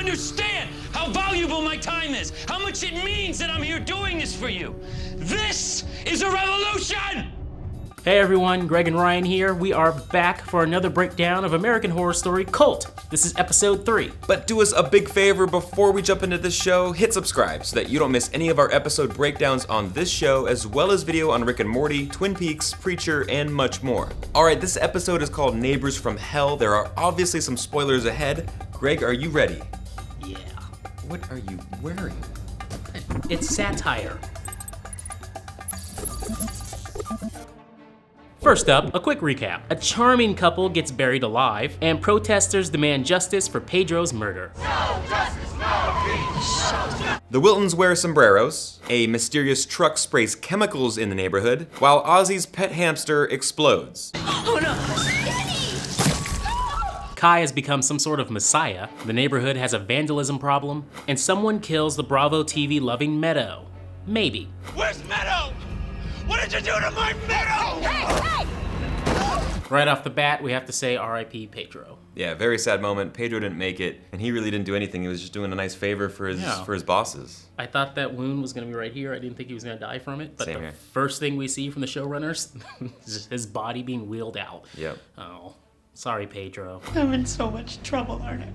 understand how valuable my time is, how much it means that I'm here doing this for you. This is a revolution! Hey everyone, Greg and Ryan here. We are back for another breakdown of American Horror Story Cult. This is episode 3. But do us a big favor before we jump into this show, hit subscribe so that you don't miss any of our episode breakdowns on this show, as well as video on Rick and Morty, Twin Peaks, Preacher, and much more. Alright, this episode is called Neighbors from Hell. There are obviously some spoilers ahead. Greg, are you ready? Yeah. What are you wearing? It's satire. First up, a quick recap. A charming couple gets buried alive, and protesters demand justice for Pedro's murder. No justice, no peace. The Wiltons wear sombreros, a mysterious truck sprays chemicals in the neighborhood, while Ozzy's pet hamster explodes. Oh no! Kai has become some sort of messiah, the neighborhood has a vandalism problem, and someone kills the Bravo TV loving Meadow. Maybe. Where's Meadow? What did you do to my Meadow? Hey! Right off the bat, we have to say R.I.P. Pedro. Yeah, very sad moment. Pedro didn't make it, and he really didn't do anything. He was just doing a nice favor for his bosses. I thought that wound was gonna be right here. I didn't think he was gonna die from it. But Same the here. first thing we see from the showrunners is his body being wheeled out. Yep. Oh, sorry, Pedro. I'm in so much trouble, aren't I?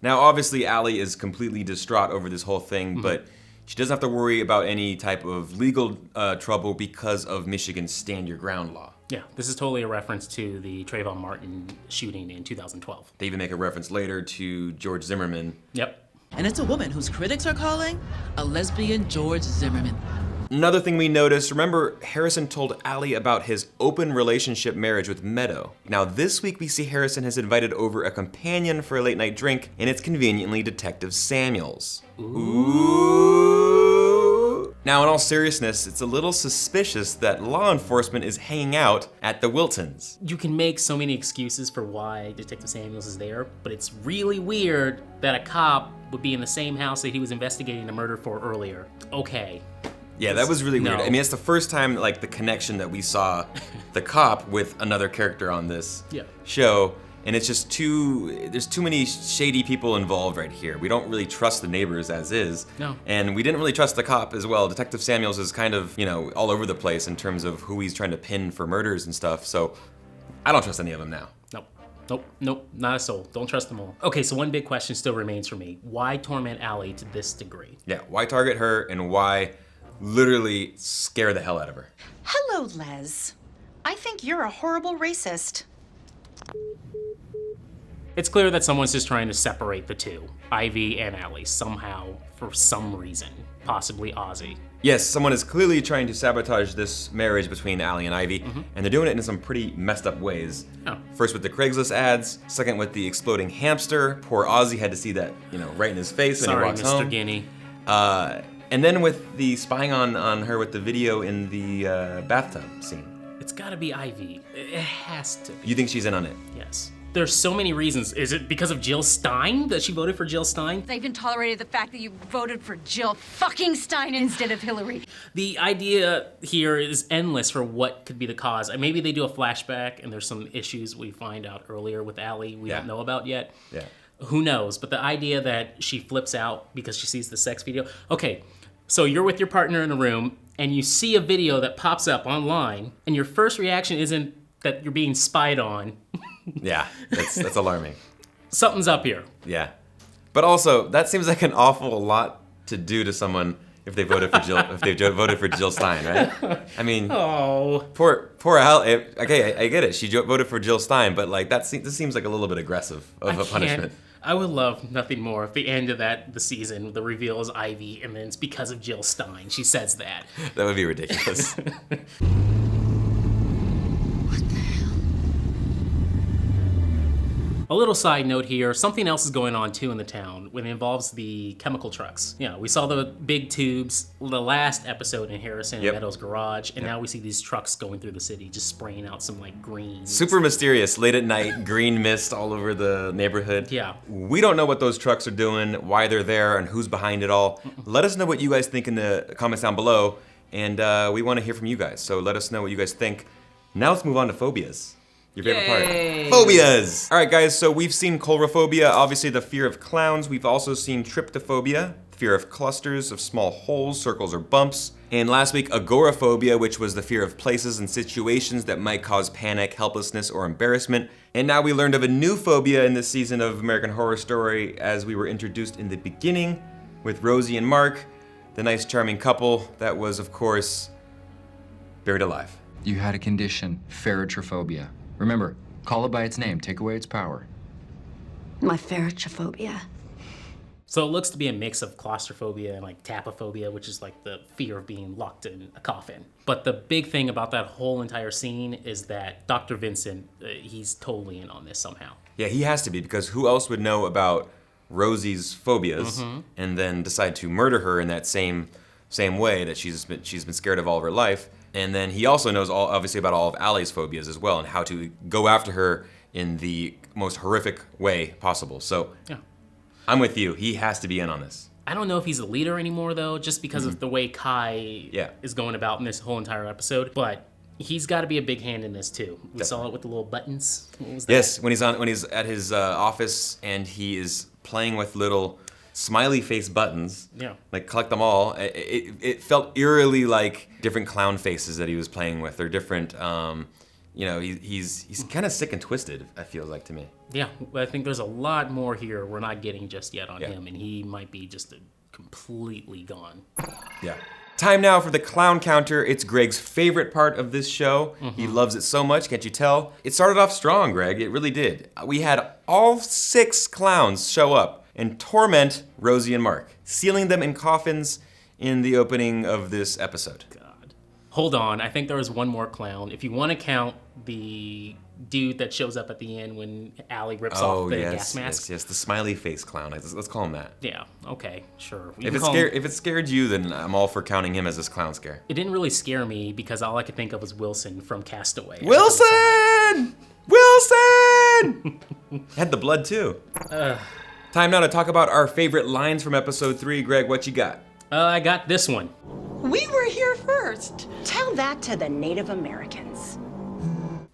Now, obviously, Allie is completely distraught over this whole thing, but she doesn't have to worry about any type of legal trouble because of Michigan's Stand Your Ground law. Yeah, this is totally a reference to the Trayvon Martin shooting in 2012. They even make a reference later to George Zimmerman. Yep. And it's a woman whose critics are calling a lesbian George Zimmerman. Another thing we noticed, remember Harrison told Allie about his open relationship marriage with Meadow. Now this week we see Harrison has invited over a companion for a late night drink, and it's conveniently Detective Samuels. Ooh. Now in all seriousness, it's a little suspicious that law enforcement is hanging out at the Wiltons. You can make so many excuses for why Detective Samuels is there, but it's really weird that a cop would be in the same house that he was investigating the murder for earlier. Okay. Yeah, that was really weird. No. I mean, it's the first time, like, the connection that we saw the cop with another character on this show, and it's just there's too many shady people involved right here. We don't really trust the neighbors as is. No. And we didn't really trust the cop as well. Detective Samuels is kind of, all over the place in terms of who he's trying to pin for murders and stuff, so I don't trust any of them now. Nope, not a soul. Don't trust them all. Okay, so one big question still remains for me. Why torment Allie to this degree? Yeah, why target her, and why literally scare the hell out of her? Hello, Les. I think you're a horrible racist. It's clear that someone's just trying to separate the two, Ivy and Allie, somehow, for some reason. Possibly Ozzy. Yes, someone is clearly trying to sabotage this marriage between Allie and Ivy, and they're doing it in some pretty messed up ways. Oh. First with the Craigslist ads, second with the exploding hamster. Poor Ozzy had to see that, right in his face when he Sorry, walks Mr. home. Guinea. And then with the spying on her with the video in the bathtub scene. It's gotta be Ivy. It has to be. You think she's in on it? Yes. There's so many reasons. Is it because of Jill Stein that she voted for Jill Stein? They even tolerated the fact that you voted for Jill fucking Stein instead of Hillary. The idea here is endless for what could be the cause. Maybe they do a flashback and there's some issues we find out earlier with Allie we don't know about yet. Yeah. Who knows? But the idea that she flips out because she sees the sex video. Okay, so you're with your partner in a room and you see a video that pops up online and your first reaction isn't that you're being spied on. Yeah, that's alarming. Something's up here. Yeah. But also, that seems like an awful lot to do to someone if they voted for Jill Stein, right? I mean, poor Al. Okay, I get it. She voted for Jill Stein, but like this seems like a little bit aggressive of a punishment. I would love nothing more if the end of the season, the reveal is Ivy, and then it's because of Jill Stein. She says that. That would be ridiculous. A little side note here, something else is going on too in the town when it involves the chemical trucks. Yeah, we saw the big tubes the last episode in Harrison and Meadows' garage, and now we see these trucks going through the city, just spraying out some like green. Super mysterious, late at night, green mist all over the neighborhood. Yeah. We don't know what those trucks are doing, why they're there, and who's behind it all. Let us know what you guys think in the comments down below, and we want to hear from you guys, so let us know what you guys think. Now let's move on to phobias. Your favorite Yay. part. Phobias! All right, guys, so we've seen coulrophobia, obviously the fear of clowns. We've also seen tryptophobia, fear of clusters of small holes, circles, or bumps. And last week, agoraphobia, which was the fear of places and situations that might cause panic, helplessness, or embarrassment. And now we learned of a new phobia in this season of American Horror Story as we were introduced in the beginning with Rosie and Mark, the nice, charming couple that was, of course, buried alive. You had a condition, ferrotrophobia. Remember, call it by its name, take away its power. My ferrotrophobia. So it looks to be a mix of claustrophobia and like tapophobia, which is like the fear of being locked in a coffin. But the big thing about that whole entire scene is that Dr. Vincent, he's totally in on this somehow. Yeah, he has to be, because who else would know about Rosie's phobias and then decide to murder her in that same way that she's been scared of all of her life. And then he also knows obviously about all of Allie's phobias as well and how to go after her in the most horrific way possible. So Yeah. I'm with you. He has to be in on this. I don't know if he's a leader anymore though, just because of the way Kai Yeah. is going about in this whole entire episode. But he's got to be a big hand in this too. We saw it with the little buttons. What was that? Yes, when he's at his office and he is playing with little smiley face buttons. Yeah. Like collect them all. It felt eerily like different clown faces that he was playing with, or different. He's kind of sick and twisted. I feel like to me. Yeah, I think there's a lot more here we're not getting just yet on Yeah. him, and he might be just completely gone. Yeah. Time now for the clown counter. It's Greg's favorite part of this show. He loves it so much, can't you tell? It started off strong, Greg. It really did. We had all 6 clowns show up and torment Rosie and Mark, sealing them in coffins in the opening of this episode. God. Hold on, I think there was one more clown. If you want to count the dude that shows up at the end when Allie rips off the gas mask. yes, the smiley face clown. Let's call him that. Yeah, okay, sure. If it scared you, then I'm all for counting him as this clown scare. It didn't really scare me because all I could think of was Wilson from Castaway. Wilson! Wilson! Had the blood too. Time now to talk about our favorite lines from episode 3. Greg, what you got? I got this one. We were here first. Tell that to the Native Americans.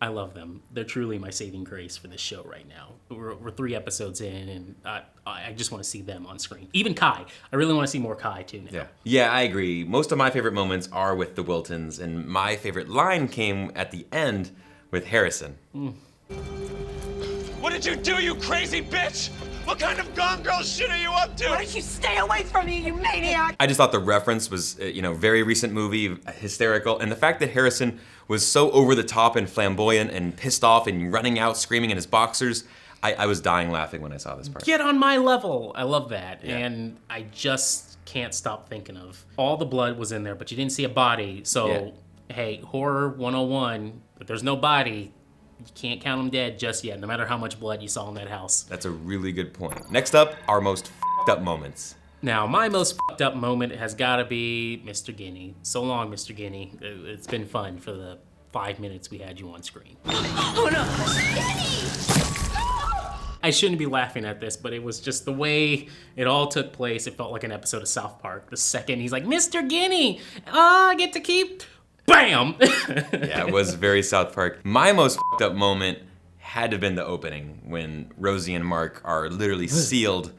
I love them. They're truly my saving grace for this show right now. We're 3 episodes in, and I just want to see them on screen. Even Kai. I really want to see more Kai, too, now. Yeah, I agree. Most of my favorite moments are with the Wiltons, and my favorite line came at the end with Harrison. What did you do, you crazy bitch? What kind of Gone Girl shit are you up to? Why don't you stay away from me, you maniac? I just thought the reference was, very recent movie, hysterical. And the fact that Harrison was so over the top and flamboyant and pissed off and running out screaming in his boxers, I was dying laughing when I saw this part. Get on my level. I love that. Yeah. And I just can't stop thinking of all the blood was in there, but you didn't see a body. So, hey, horror 101, if there's no body, you can't count them dead just yet, no matter how much blood you saw in that house. That's a really good point. Next up, our most f***ed up moments. Now, my most fucked up moment has got to be Mr. Guinea. So long, Mr. Guinea. It's been fun for the 5 minutes we had you on screen. Oh no! I shouldn't be laughing at this, but it was just the way it all took place. It felt like an episode of South Park. The second he's like, Mr. Guinea, I get to keep... BAM! Yeah, it was very South Park. My most f***ed up moment had to have been the opening when Rosie and Mark are literally sealed,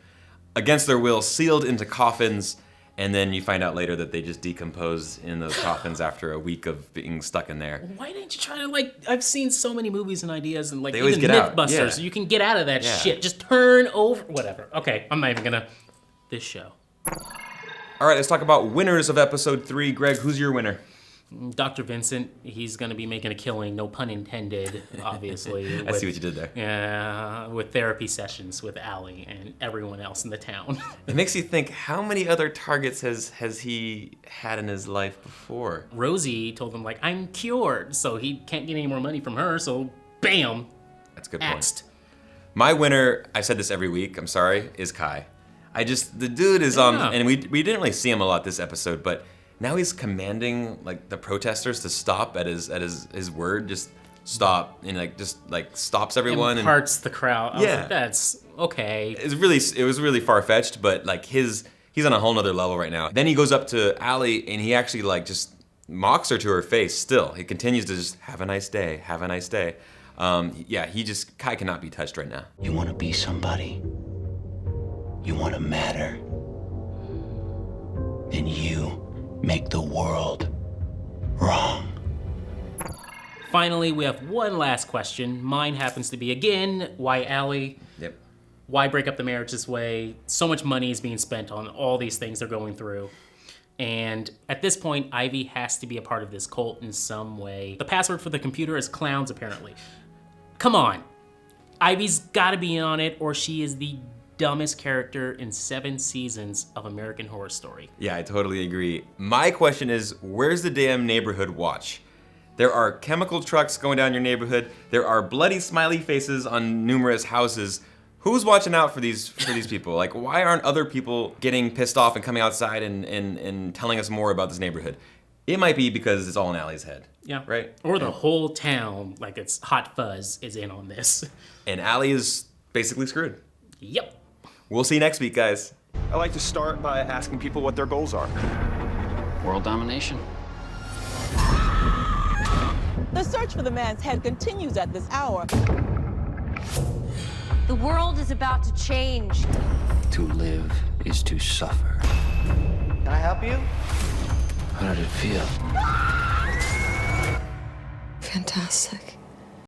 against their will, sealed into coffins, and then you find out later that they just decomposed in those coffins after a week of being stuck in there. Why didn't you try to, I've seen so many movies and ideas and, They always even get out, Mythbusters, yeah. you can get out of that Yeah. shit. Just turn over, whatever. Okay, I'm not even gonna... This show. All right, let's talk about winners of episode 3. Greg, who's your winner? Dr. Vincent, he's gonna be making a killing, no pun intended, obviously. I see what you did there. Yeah, with therapy sessions with Allie and everyone else in the town. It makes you think, how many other targets has he had in his life before? Rosie told him, I'm cured, so he can't get any more money from her, so bam, That's a good point. axed. My winner, I said this every week, I'm sorry, is Kai. The dude is on, and we didn't really see him a lot this episode, but now he's commanding the protesters to stop at his word, just stop, and stops everyone. Imparts the crowd. I was Yeah. like, that's okay. It was really far-fetched, but he's on a whole nother level right now. Then he goes up to Allie and he actually just mocks her to her face still. He continues to just have a nice day, have a nice day. Yeah, Kai cannot be touched right now. You want to be somebody? You want to matter? Then you make the world wrong. Finally, we have one last question. Mine happens to be, again, why Allie? Yep. Why break up the marriage this way? So much money is being spent on all these things they're going through. And at this point, Ivy has to be a part of this cult in some way. The password for the computer is clowns, apparently. Come on. Ivy's gotta be on it, or she is the dumbest character in 7 seasons of American Horror Story. Yeah, I totally agree. My question is, where's the damn neighborhood watch? There are chemical trucks going down your neighborhood. There are bloody smiley faces on numerous houses. Who's watching out for these people? Like, why aren't other people getting pissed off and coming outside and telling us more about this neighborhood? It might be because it's all in Allie's head. Yeah. Right? Or the whole town, like it's Hot Fuzz, is in on this. And Allie is basically screwed. Yep. We'll see you next week, guys. I like to start by asking people what their goals are. World domination. The search for the man's head continues at this hour. The world is about to change. To live is to suffer. Can I help you? How did it feel? Fantastic.